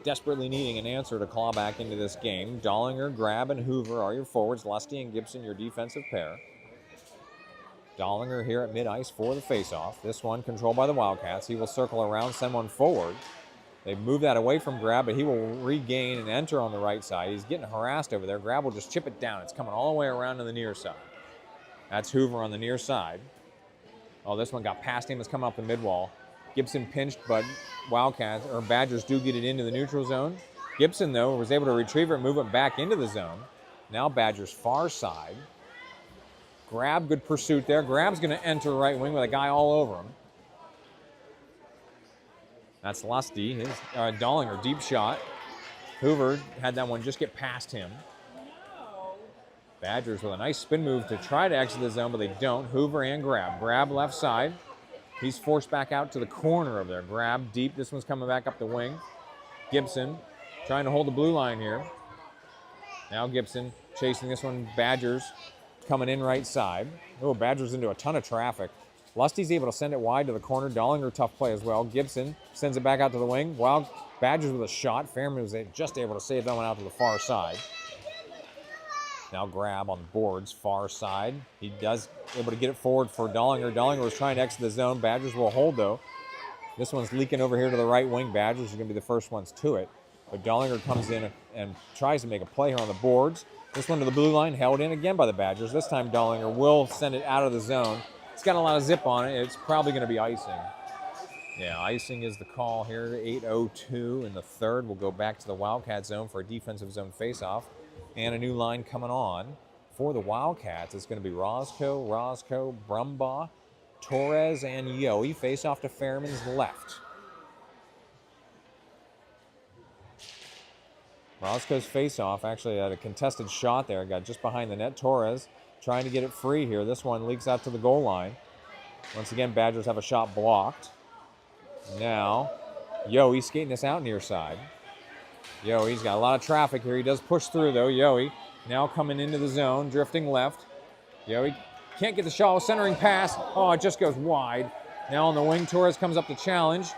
desperately needing an answer to claw back into this game. Dollinger, Grab, and Hoover are your forwards. Lusty and Gibson, your defensive pair. Dollinger here at mid-ice for the faceoff. This one controlled by the Wildcats. He will circle around, send one forward. They move that away from Grab, but he will regain and enter on the right side. He's getting harassed over there. Grab will just chip it down. It's coming all the way around to the near side. That's Hoover on the near side. Oh, this one got past him. It's coming up the mid-wall. Gibson pinched, but Wildcats, or Badgers, do get it into the neutral zone. Gibson, though, was able to retrieve it and move it back into the zone. Now Badgers far side. Grab, good pursuit there. Grab's going to enter right wing with a guy all over him. That's Lusty. His Dollinger, deep shot. Hoover had that one just get past him. Badgers with a nice spin move to try to exit the zone, but they don't. Hoover and Grab. Grab left side. He's forced back out to the corner of there. Grab deep. This one's coming back up the wing. Gibson trying to hold the blue line here. Now Gibson chasing this one. Badgers coming in right side. Oh, Badgers into a ton of traffic. Lusty's able to send it wide to the corner. Dollinger, tough play as well. Gibson sends it back out to the wing. Wild Badgers with a shot. Fairman was just able to save that one out to the far side. Now grab on the boards, far side. He does able to get it forward for Dollinger. Dollinger was trying to exit the zone. Badgers will hold, though. This one's leaking over here to the right wing. Badgers are going to be the first ones to it. But Dollinger comes in and tries to make a play here on the boards. This one to the blue line, held in again by the Badgers. This time Dollinger will send it out of the zone. It's got a lot of zip on it. It's probably going to be icing. Yeah, icing is the call here. 8:02 in the third. We'll go back to the Wildcat zone for a defensive zone faceoff. And a new line coming on for the Wildcats. It's going to be Roscoe, Brumbaugh, Torres, and Yohe. Face off to Fairman's left. Roscoe's face-off actually had a contested shot there. Got just behind the net. Torres trying to get it free here. This one leaks out to the goal line. Once again, Badgers have a shot blocked. Now, Yohe skating this out near side. Yohe's got a lot of traffic here. He does push through, though. Yohe now coming into the zone, drifting left. Yohe can't get the shot. Centering pass. Oh, it just goes wide. Now on the wing, Torres comes up to challenge.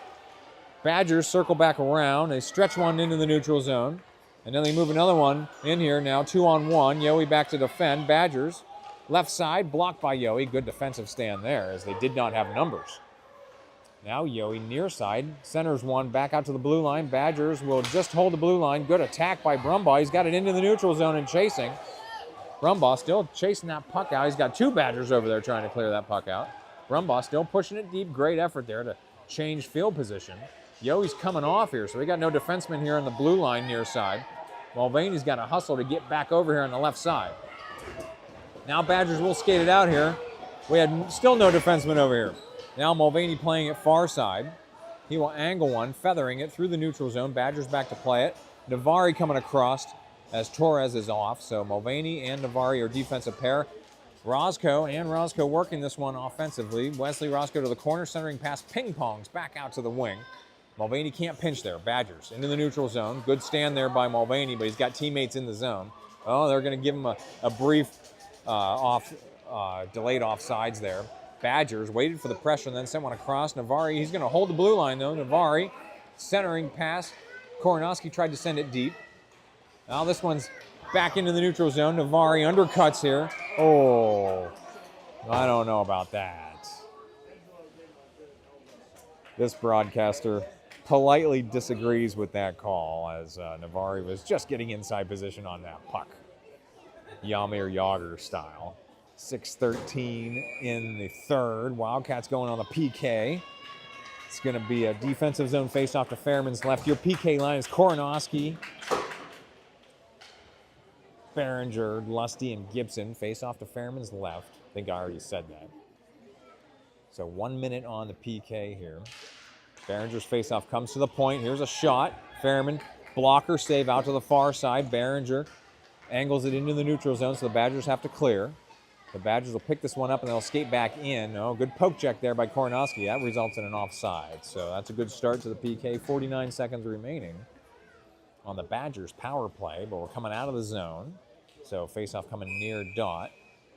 Badgers circle back around. They stretch one into the neutral zone. And then they move another one in here now, 2-on-1. Yohe back to defend. Badgers, left side, blocked by Yohe. Good defensive stand there, as they did not have numbers. Now Yohe near side, centers one back out to the blue line. Badgers will just hold the blue line. Good attack by Brumbaugh. He's got it into the neutral zone and chasing. Brumbaugh still chasing that puck out. He's got two Badgers over there trying to clear that puck out. Brumbaugh still pushing it deep. Great effort there to change field position. Yohe's coming off here, so we got no defenseman here on the blue line near side. Mulvaney's got to hustle to get back over here on the left side. Now Badgers will skate it out here. We had still no defenseman over here. Now Mulvaney playing it far side. He will angle one, feathering it through the neutral zone. Badgers back to play it. Navari coming across as Torres is off. So Mulvaney and Navari are defensive pair. Roscoe working this one offensively. Wesley Roscoe to the corner, centering pass, ping-pongs back out to the wing. Mulvaney can't pinch there. Badgers into the neutral zone. Good stand there by Mulvaney, but he's got teammates in the zone. Oh, they're going to give him a brief delayed offsides there. Badgers waited for the pressure and then sent one across. Navari, he's going to hold the blue line though. Navari, centering pass. Koronowski tried to send it deep. Now this one's back into the neutral zone. Navari undercuts here. Oh, I don't know about that. This broadcaster politely disagrees with that call, as Navari was just getting inside position on that puck. Yamir Yager style. 6:13 in the third. Wildcats going on the PK. It's going to be a defensive zone face-off to Fairman's left. Your PK line is Koronowski, Behringer, Lusty, and Gibson. Face-off to Fairman's left. I think I already said that. So 1 minute on the PK here. Behringer's face-off comes to the point. Here's a shot. Fairman, blocker save out to the far side. Behringer angles it into the neutral zone, so the Badgers have to clear. The Badgers will pick this one up and they'll skate back in. Oh, good poke check there by Koronowski. That results in an offside. So that's a good start to the PK. 49 seconds remaining on the Badgers power play, but we're coming out of the zone. So face-off coming near dot,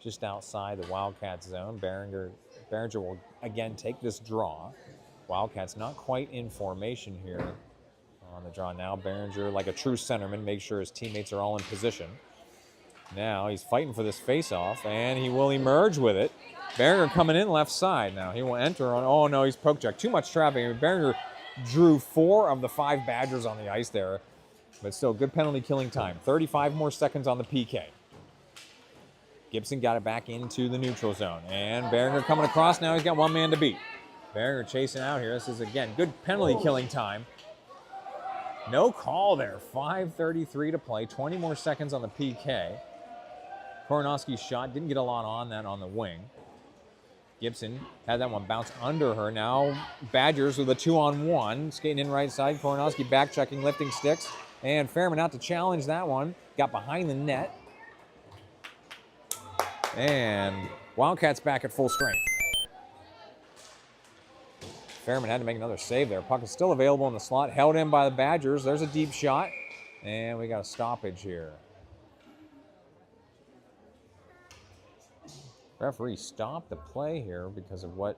just outside the Wildcats zone. Behringer will again take this draw. Wildcats not quite in formation here on the draw now. Behringer, like a true centerman, makes sure his teammates are all in position. Now he's fighting for this face-off, and he will emerge with it. Behringer coming in left side. Now he will enter on, oh no, he's poke checked. Too much traffic. I mean, Behringer drew 4 of the 5 Badgers on the ice there, but still good penalty killing time. 35 more seconds on the PK. Gibson got it back into the neutral zone, and Behringer coming across. Now he's got one man to beat. Behringer chasing out here. This is, again, good penalty killing time. No call there. 5:33 to play. 20 more seconds on the PK. Koronowski's shot didn't get a lot on that on the wing. Gibson had that one bounce under her. Now Badgers with a 2-on-1. Skating in right side. Koronowski back checking, lifting sticks. And Fairman out to challenge that one. Got behind the net. And Wildcats back at full strength. Fairman had to make another save there. Puck is still available in the slot. Held in by the Badgers. There's a deep shot. And we got a stoppage here. Referee stopped the play here because of what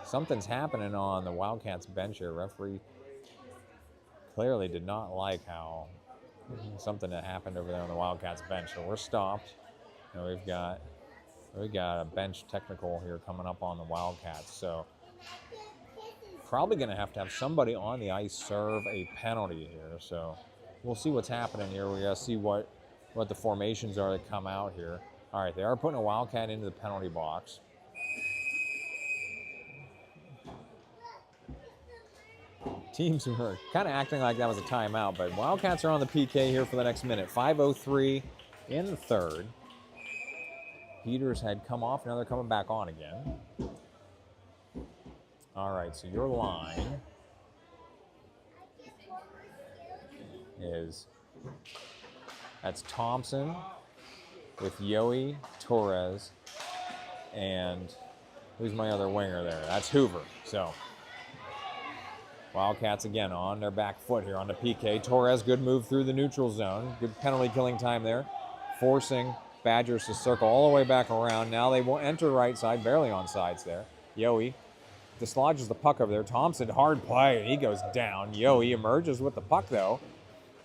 Something's happening on the Wildcats bench here. Referee clearly did not like how something that happened over there on the Wildcats bench. So we're stopped. And we got a bench technical here coming up on the Wildcats. So probably going to have somebody on the ice serve a penalty here. So we'll see what's happening here. We got to see what the formations are that come out here. All right, they are putting a Wildcat into the penalty box. Teams were kind of acting like that was a timeout, but Wildcats are on the PK here for the next minute. 5:03 in the third. Heaters had come off, now they're coming back on again. All right, so your line that's Thompson with Yoey, Torres, and who's my other winger there? That's Hoover. So Wildcats again on their back foot here on the PK. Torres, good move through the neutral zone. Good penalty killing time there. Forcing Badgers to circle all the way back around. Now they will enter right side, barely on sides there. Yoey dislodges the puck over there. Thompson, hard play, and he goes down. Yoey emerges with the puck though.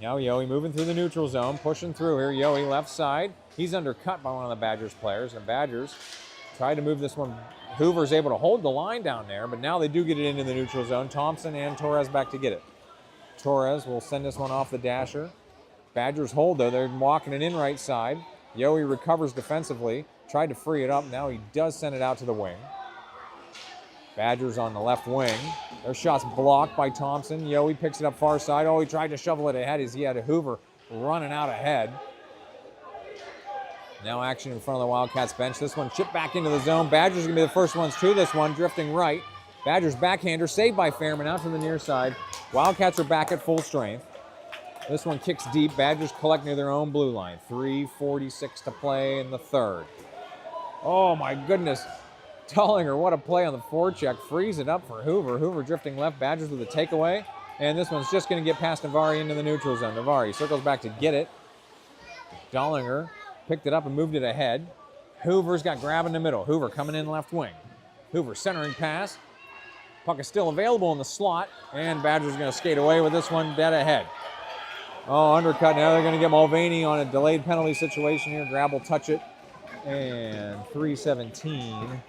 Now Yoey moving through the neutral zone, pushing through here. Yoey left side. He's undercut by one of the Badgers players, and Badgers tried to move this one. Hoover's able to hold the line down there, but now they do get it into the neutral zone. Thompson and Torres back to get it. Torres will send this one off the dasher. Badgers hold though, they're walking it in right side. Yoey recovers defensively, tried to free it up. Now he does send it out to the wing. Badgers on the left wing. Their shot's blocked by Thompson. Yoey picks it up far side. Oh, he tried to shovel it ahead as he had a Hoover running out ahead. Now action in front of the Wildcats bench. This one chipped back into the zone. Badgers are going to be the first ones to this one, drifting right. Badgers backhander, saved by Fairman out to the near side. Wildcats are back at full strength. This one kicks deep. Badgers collect near their own blue line. 3:46 to play in the third. Oh my goodness. Tullinger, what a play on the forecheck. Frees it up for Hoover. Hoover drifting left. Badgers with a takeaway. And this one's just going to get past Navari into the neutral zone. Navari circles back to get it. Tullinger picked it up and moved it ahead. Hoover's got grab in the middle. Hoover coming in left wing. Hoover centering pass. Puck is still available in the slot. And Badgers going to skate away with this one dead ahead. Oh, undercut. Now they're going to get Mulvaney on a delayed penalty situation here. Grab will touch it. And 3:17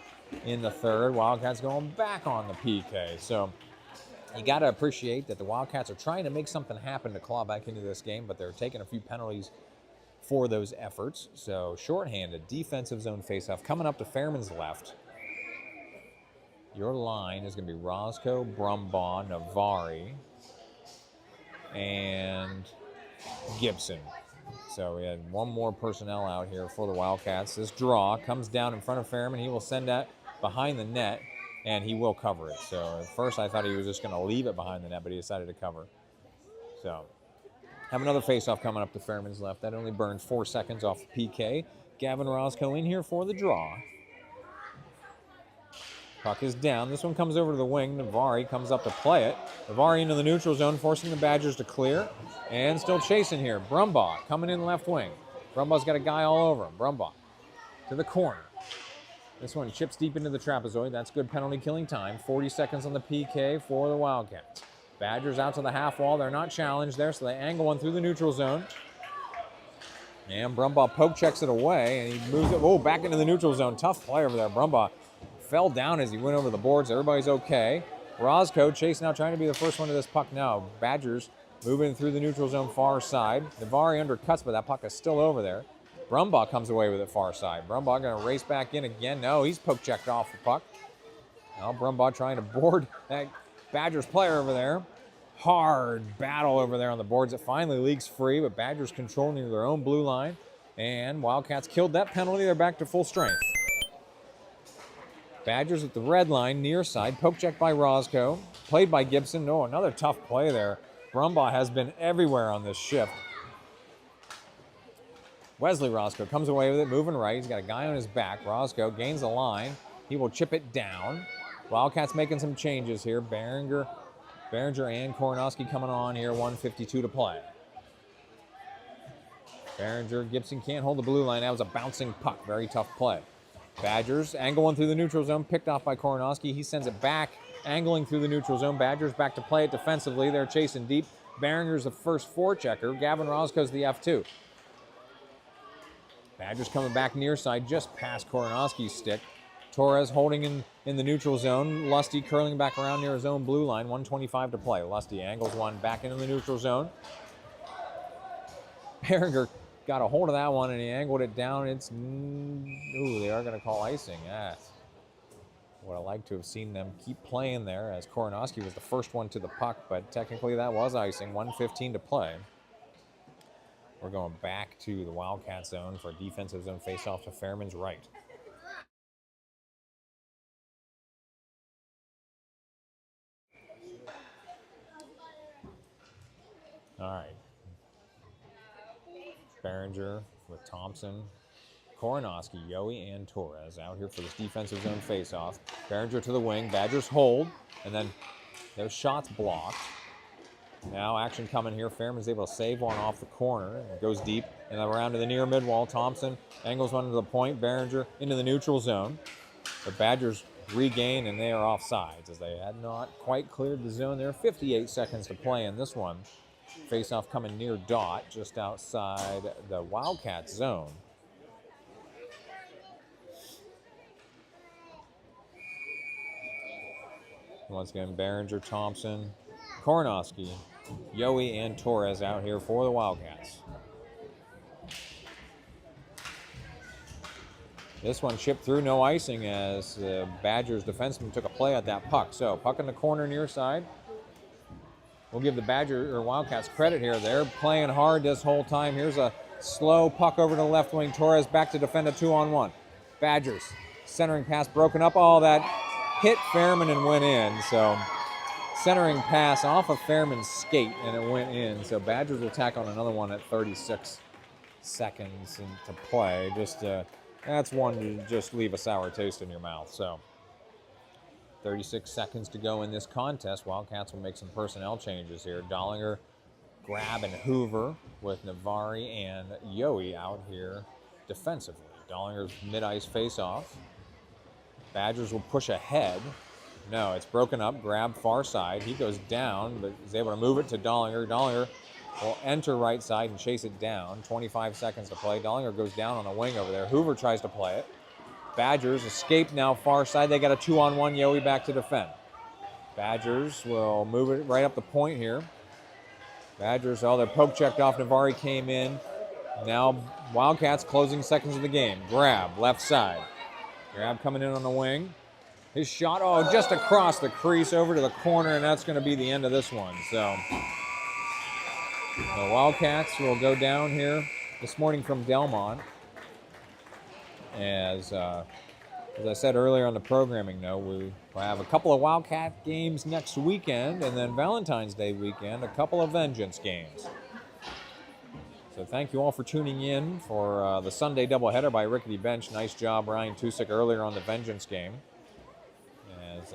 in the third. Wildcats going back on the PK. So you got to appreciate that the Wildcats are trying to make something happen to claw back into this game, but they're taking a few penalties for those efforts. So shorthanded, defensive zone faceoff coming up to Fairman's left. Your line is going to be Roscoe, Brumbaugh, Navari, and Gibson. So we had one more personnel out here for the Wildcats. This draw comes down in front of Fairman. He will send that behind the net, and he will cover it. So at first I thought he was just going to leave it behind the net, but he decided to cover. So have another faceoff coming up to Fairman's left. That only burns 4 seconds off the PK. Gavin Roscoe in here for the draw. Puck is down. This one comes over to the wing. Navari comes up to play it. Navari into the neutral zone, forcing the Badgers to clear. And still chasing here. Brumbaugh coming in left wing. Brumbaugh's got a guy all over him. Brumbaugh to the corner. This one chips deep into the trapezoid. That's good penalty killing time. 40 seconds on the PK for the Wildcats. Badgers out to the half wall. They're not challenged there, so they angle one through the neutral zone. And Brumbaugh poke checks it away, and he moves it back into the neutral zone. Tough play over there. Brumbaugh fell down as he went over the boards. Everybody's okay. Roscoe chasing out, trying to be the first one to this puck now. Badgers moving through the neutral zone far side. Navari undercuts, but that puck is still over there. Brumbaugh comes away with it far side. Brumbaugh going to race back in again. No, he's poke checked off the puck. Now Brumbaugh trying to board that Badgers player over there. Hard battle over there on the boards. It finally leaks free, but Badgers controlling their own blue line. And Wildcats killed that penalty. They're back to full strength. Badgers at the red line, near side. Poke check by Roscoe. Played by Gibson. No, another tough play there. Brumbaugh has been everywhere on this shift. Wesley Roscoe comes away with it, moving right. He's got a guy on his back. Roscoe gains the line. He will chip it down. Wildcats making some changes here. Behringer and Koronowski coming on here. 1:52 to play. Behringer, Gibson can't hold the blue line. That was a bouncing puck. Very tough play. Badgers angle one through the neutral zone, picked off by Koronowski. He sends it back, angling through the neutral zone. Badgers back to play it defensively. They're chasing deep. Behringer's the first forechecker. Gavin Roscoe's the F2. Badgers coming back near side, just past Koronowski's stick. Torres holding in the neutral zone. Lusty curling back around near his own blue line. 1:25 to play. Lusty angles one back into the neutral zone. Behringer got a hold of that one and he angled it down. It's, ooh, they are going to call icing. Yes. Would have liked to have seen them keep playing there, as Koronowski was the first one to the puck, but technically that was icing. 1:15 to play. We're going back to the Wildcat zone for a defensive zone faceoff to Fairman's right. All right. Behringer with Thompson, Koronowski, Yowie, and Torres out here for this defensive zone faceoff. Behringer to the wing. Badgers hold, and then those shots blocked. Now action coming here. Fairman's able to save one off the corner. It goes deep and around to the near mid wall. Thompson angles one to the point. Behringer into the neutral zone. The Badgers regain, and they are off sides as they had not quite cleared the zone there. 58 seconds to play in this one. Face-off coming near dot, just outside the Wildcat zone. Once again, Behringer, Thompson, Koronowski, Yowie, and Torres out here for the Wildcats. This one chipped through, no icing, as the Badgers defenseman took a play at that puck. So, puck in the corner near side. We'll give the Wildcats credit here. They're playing hard this whole time. Here's a slow puck over to the left wing. Torres back to defend a 2-on-1. Badgers centering pass broken up. All that hit Fairman and went in. So centering pass off of Fairman's skate and it went in. So Badgers will tack on another one at 36 seconds to play. That's one to just leave a sour taste in your mouth. So 36 seconds to go in this contest. Wildcats will make some personnel changes here. Dollinger, Grab, and Hoover with Navari and Yowie out here defensively. Dollinger's mid-ice face-off. Badgers will push ahead. No, it's broken up. Grab far side. He goes down, but is able to move it to Dollinger. Dollinger will enter right side and chase it down. 25 seconds to play. Dollinger goes down on the wing over there. Hoover tries to play it. Badgers escape now far side. They got a 2-on-1. Yowie back to defend. Badgers will move it right up the point here. Badgers, their poke checked off. Navari came in. Now Wildcats closing seconds of the game. Grab, left side. Grab coming in on the wing. His shot, just across the crease over to the corner, and that's going to be the end of this one. So the Wildcats will go down here this morning from Delmont. As I said earlier on the programming note, we will have a couple of Wildcat games next weekend, and then Valentine's Day weekend, a couple of Vengeance games. So thank you all for tuning in for the Sunday doubleheader by Rickety Bench. Nice job, Ryan Tusick, earlier on the Vengeance game. As